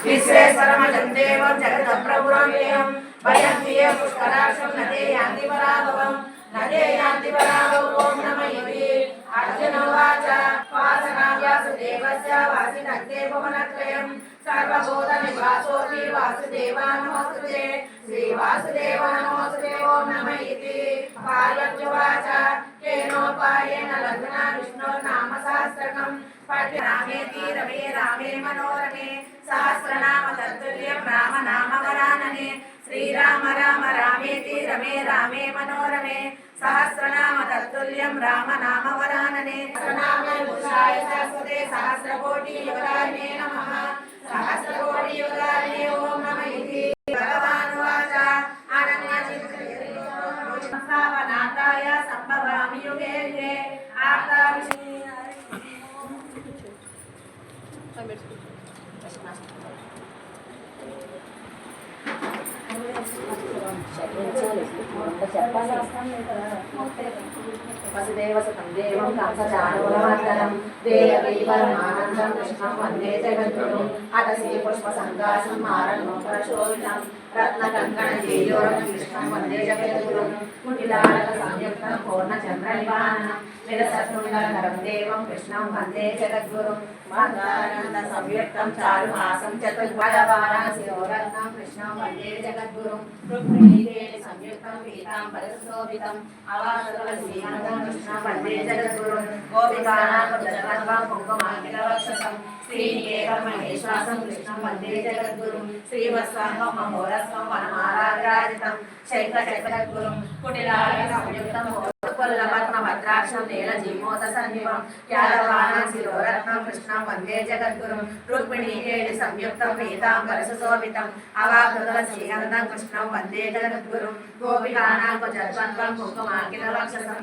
विश्वेश्वरमजं देवं जगतप्रभुरमेयं वयं प्रिय पुष्कराक्षं नदे यान्ति पराभवं नदे यान्ति पराभवो नमः इति अर्जुन उवाच वासना व्यासदेवस्य वासिनक्ते भुवनत्रयं सर्वभूतनिवासोऽपि वासुदेवा नमोऽस्तुते श्रीवासुदेव नमोऽस्तुते ॐ नमः इति पार्वती उवाच केनोपायेन लग्ना विष्णोर्नाम सहस्रकं पठ्य रामेति रमे रामे मनोरमे सहस्रनाम तत्तुल्यं राम नाम वरानने श्रीराम राम रामेति रमे रामे मनोरमे सहस्रनाम तत्तुल्यं राम नाम वरानने सहस्रनाम पुरुषाय सरस्वते सहस्रकोटि युगधारिणे नमः सहस्रकोटि युगधारिणे ॐ नमः इति भगवान् उवाच अनन्यचिन्तनाय सम्भवामि युगे युगे वसुदेवसुतं देवं कंसचाणूरमर्दनं देवकी परमानन्दं कृष्णं वन्दे जगद्गुरुं अटसी पुष्पसङ्गासंहारणं परशोभितं रत्नकङ्कणकेयूरं कृष्णं वन्दे जगद्गुरुं कुटिलालकसंयुक्तं पूर्णचन्द्रनिवाहनं विलसत्तुण्डलधरं देवं कृष्णं वन्दे जगद्गुरुं मन्दारनन्दसंयुक्तं चारुहासं चतुर्भुजवाराणसिरोरत्नं कृष्णं वन्दे जगद्गुरुं रुक्मिणीदेवीसंयुक्तं पीताम्बरशोभितं अवासरवसीमन्तं कृष्णं वन्दे जगद्गुरुं गोपिकानां कुङ्कुमाङ्कितवक्षसं श्रीनिकेतमहेश्वासं कृष्णं वन्दे जगद्गुरुं श्रीवत्साङ्गं महोरस्वं वनमालाविराजितं शैलचक्रगुरुं कुटिलालकसंयुक्तं पल्लवत्नभद्राक्षं नीलजीमोदसन्निभं यादवानां शिरोरत्नं कृष्णं वन्दे जगद्गुरुं रुक्मिणीकेलिसंयुक्तं पीताम्बरशोभितम् अवाकृतवसीमन्तं कृष्णं वन्दे जगद्गुरुं गोपिकानां कुजद्वन्द्वं कुङ्कुमाङ्कितवक्षसं